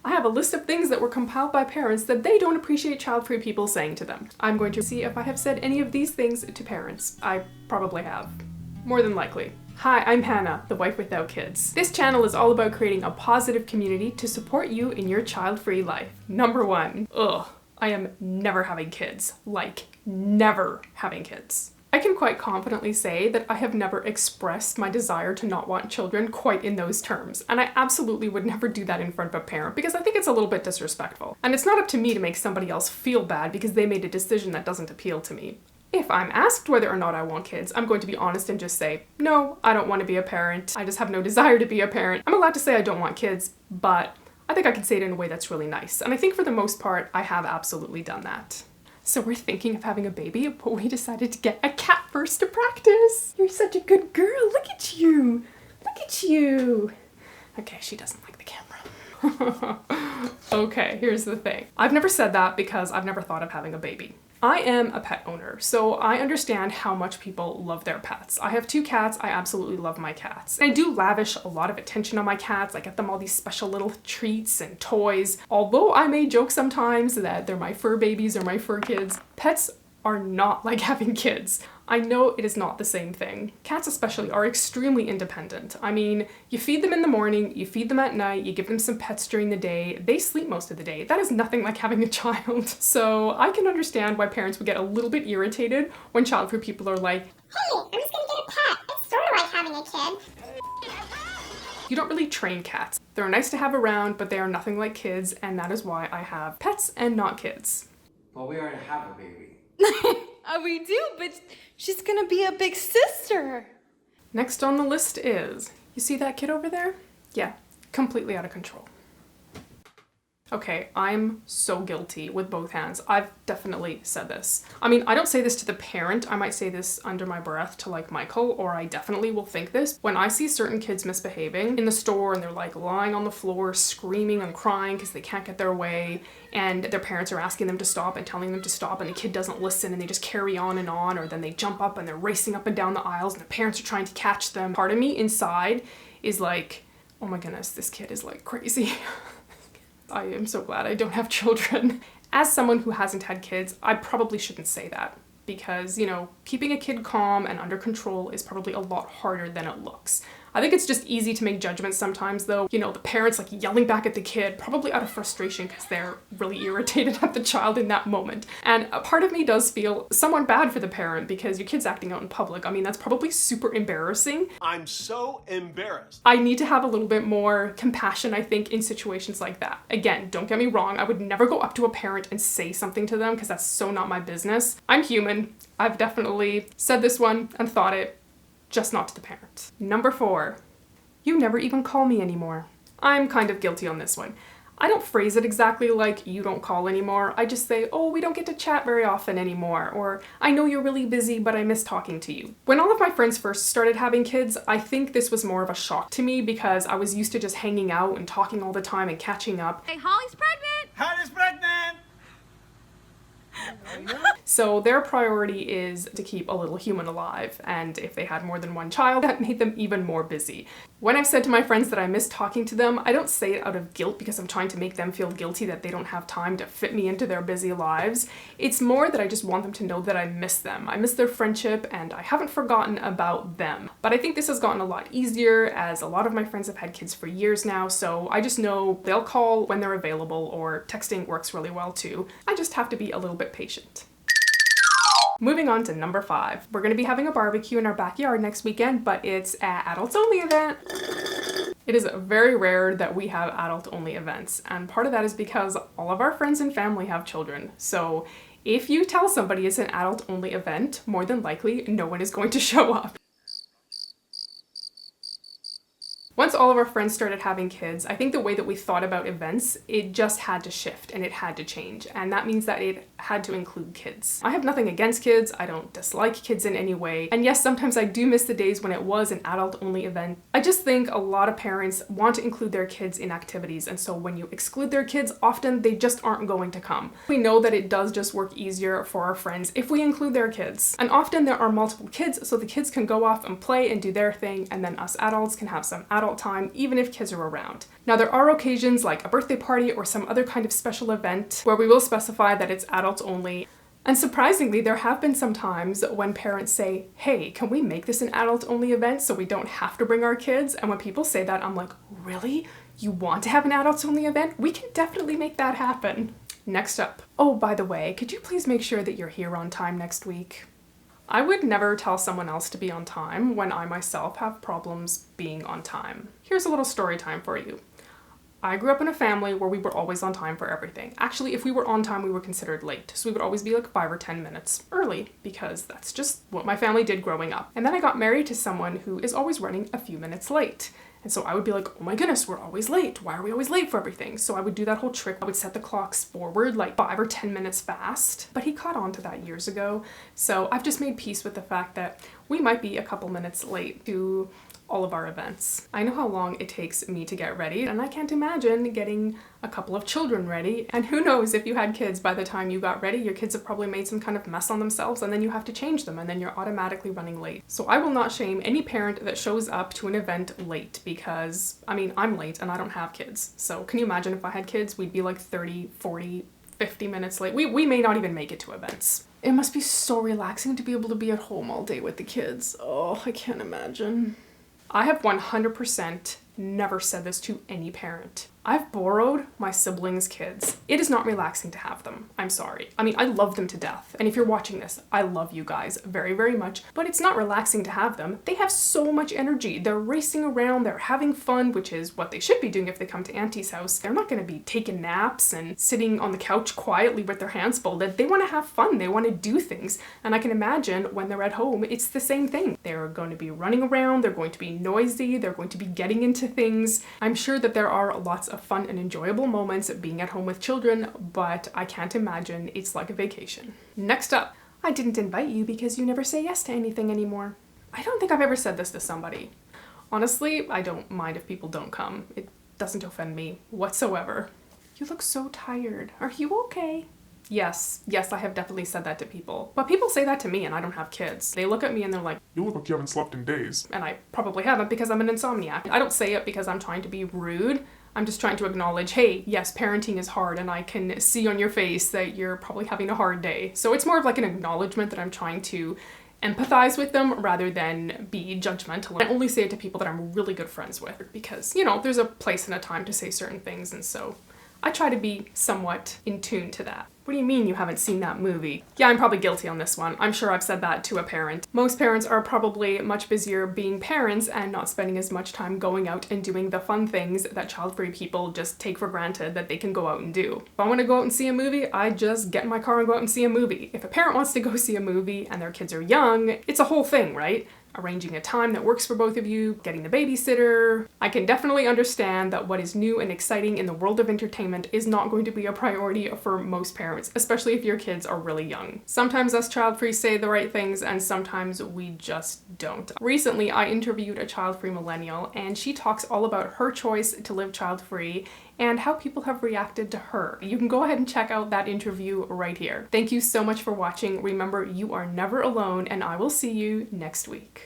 I have a list of things that were compiled by parents that they don't appreciate child-free people saying to them. I'm going to see if I have said any of these things to parents. I probably have. More than likely. Hi, I'm Hannah, the wife without kids. This channel is all about creating a positive community to support you in your child-free life. Number 1. Ugh, I am never having kids. Like, never having kids. I can quite confidently say that I have never expressed my desire to not want children quite in those terms, and I absolutely would never do that in front of a parent because I think it's a little bit disrespectful. And it's not up to me to make somebody else feel bad because they made a decision that doesn't appeal to me. If I'm asked whether or not I want kids, I'm going to be honest and just say, no, I don't want to be a parent. I just have no desire to be a parent. I'm allowed to say I don't want kids, but I think I can say it in a way that's really nice. And I think for the most part, I have absolutely done that. So we're thinking of having a baby, but we decided to get a cat first to practice. You're such a good girl. Look at you. Look at you. Okay, she doesn't like the camera. Okay, here's the thing. I've never said that because I've never thought of having a baby. I am a pet owner, so I understand how much people love their pets. I have 2 cats. I absolutely love my cats. I do lavish a lot of attention on my cats. I get them all these special little treats and toys. Although I may joke sometimes that they're my fur babies or my fur kids, pets are not like having kids. I know it is not the same thing. Cats especially are extremely independent. I mean, you feed them in the morning, you feed them at night, you give them some pets during the day, they sleep most of the day. That is nothing like having a child. So I can understand why parents would get a little bit irritated when child-free people are like, hey, I'm just gonna get a pet. It's sort of like having a kid. You don't really train cats. They're nice to have around, but they are nothing like kids, and that is why I have pets and not kids. Well, we already have a baby. We do, but she's gonna be a big sister. Next on the list is, you see that kid over there? Yeah, completely out of control. Okay, I'm so guilty with both hands. I've definitely said this. I mean, I don't say this to the parent. I might say this under my breath to like Michael, or I definitely will think this. When I see certain kids misbehaving in the store and they're like lying on the floor, screaming and crying because they can't get their way, and their parents are asking them to stop and telling them to stop, and the kid doesn't listen and they just carry on, or then they jump up and they're racing up and down the aisles and the parents are trying to catch them. Part of me inside is like, oh my goodness, this kid is like crazy. I am so glad I don't have children. As someone who hasn't had kids, I probably shouldn't say that because, you know, keeping a kid calm and under control is probably a lot harder than it looks. I think it's just easy to make judgments sometimes though. You know, the parents like yelling back at the kid, probably out of frustration because they're really irritated at the child in that moment. And a part of me does feel somewhat bad for the parent because your kid's acting out in public. I mean, that's probably super embarrassing. I'm so embarrassed. I need to have a little bit more compassion, I think, in situations like that. Again, don't get me wrong, I would never go up to a parent and say something to them because that's so not my business. I'm human. I've definitely said this one and thought it. Just not to the parent. Number 4, you never even call me anymore. I'm kind of guilty on this one. I don't phrase it exactly like you don't call anymore. I just say, oh, we don't get to chat very often anymore, or I know you're really busy, but I miss talking to you. When all of my friends first started having kids, I think this was more of a shock to me because I was used to just hanging out and talking all the time and catching up. Hey, Holly's pregnant! Hannah's pregnant! So their priority is to keep a little human alive, and if they had more than one child, that made them even more busy. When I've said to my friends that I miss talking to them, I don't say it out of guilt because I'm trying to make them feel guilty that they don't have time to fit me into their busy lives. It's more that I just want them to know that I miss them. I miss their friendship and I haven't forgotten about them. But I think this has gotten a lot easier as a lot of my friends have had kids for years now, so I just know they'll call when they're available, or texting works really well too. I just have to be a little bit patient. Moving on to number 5. We're gonna be having a barbecue in our backyard next weekend, but it's an adults only event. It is very rare that we have adult only events, and part of that is because all of our friends and family have children. So if you tell somebody it's an adult only event, more than likely no one is going to show up. Once all of our friends started having kids, I think the way that we thought about events, it just had to shift and it had to change. And that means that it had to include kids. I have nothing against kids. I don't dislike kids in any way. And yes, sometimes I do miss the days when it was an adult only event. I just think a lot of parents want to include their kids in activities. And so when you exclude their kids, often they just aren't going to come. We know that it does just work easier for our friends if we include their kids. And often there are multiple kids, so the kids can go off and play and do their thing, and then us adults can have some adult time, even if kids are around. Now there are occasions like a birthday party or some other kind of special event where we will specify that it's adults only. And surprisingly, there have been some times when parents say, hey, can we make this an adult-only event so we don't have to bring our kids? And when people say that, I'm like, really? You want to have an adults-only event? We can definitely make that happen. Next up. Oh, by the way, could you please make sure that you're here on time next week? I would never tell someone else to be on time when I myself have problems being on time. Here's a little story time for you. I grew up in a family where we were always on time for everything. Actually, if we were on time, we were considered late. So we would always be like 5 or 10 minutes early because that's just what my family did growing up. And then I got married to someone who is always running a few minutes late. And so I would be like, oh my goodness, we're always late. Why are we always late for everything? So I would do that whole trick. I would set the clocks forward like 5 or 10 minutes fast. But he caught on to that years ago. So I've just made peace with the fact that we might be a couple minutes late to all of our events. I know how long it takes me to get ready, and I can't imagine getting a couple of children ready. And who knows, if you had kids, by the time you got ready, your kids have probably made some kind of mess on themselves, and then you have to change them, and then you're automatically running late. So I will not shame any parent that shows up to an event late because, I mean, I'm late and I don't have kids. So can you imagine if I had kids, we'd be like 30, 40, 50 minutes late. We may not even make it to events. It must be so relaxing to be able to be at home all day with the kids. Oh, I can't imagine. I have 100% never said this to any parent. I've borrowed my siblings' kids. It is not relaxing to have them. I'm sorry. I mean, I love them to death. And if you're watching this, I love you guys very, very much. But it's not relaxing to have them. They have so much energy. They're racing around. They're having fun, which is what they should be doing if they come to Auntie's house. They're not going to be taking naps and sitting on the couch quietly with their hands folded. They want to have fun. They want to do things. And I can imagine when they're at home, it's the same thing. They're going to be running around. They're going to be noisy. They're going to be getting into things. I'm sure that there are lots of fun and enjoyable moments being at home with children, but I can't imagine it's like a vacation. Next up, I didn't invite you because you never say yes to anything anymore. I don't think I've ever said this to somebody. Honestly, I don't mind if people don't come. It doesn't offend me whatsoever. You look so tired. Are you okay? Yes, I have definitely said that to people. But people say that to me and I don't have kids. They look at me and they're like, you look like you haven't slept in days. And I probably haven't because I'm an insomniac. I don't say it because I'm trying to be rude. I'm just trying to acknowledge, hey, yes, parenting is hard and I can see on your face that you're probably having a hard day. So it's more of like an acknowledgement that I'm trying to empathize with them rather than be judgmental. I only say it to people that I'm really good friends with because, you know, there's a place and a time to say certain things, and so I try to be somewhat in tune to that. What do you mean you haven't seen that movie? Yeah, I'm probably guilty on this one. I'm sure I've said that to a parent. Most parents are probably much busier being parents and not spending as much time going out and doing the fun things that child-free people just take for granted that they can go out and do. If I want to go out and see a movie, I just get in my car and go out and see a movie. If a parent wants to go see a movie and their kids are young, it's a whole thing, right? Arranging a time that works for both of you, getting the babysitter. I can definitely understand that what is new and exciting in the world of entertainment is not going to be a priority for most parents, especially if your kids are really young. Sometimes us child-free say the right things and sometimes we just don't. Recently, I interviewed a child-free millennial and she talks all about her choice to live child-free and how people have reacted to her. You can go ahead and check out that interview right here. Thank you so much for watching. Remember, you are never alone, and I will see you next week.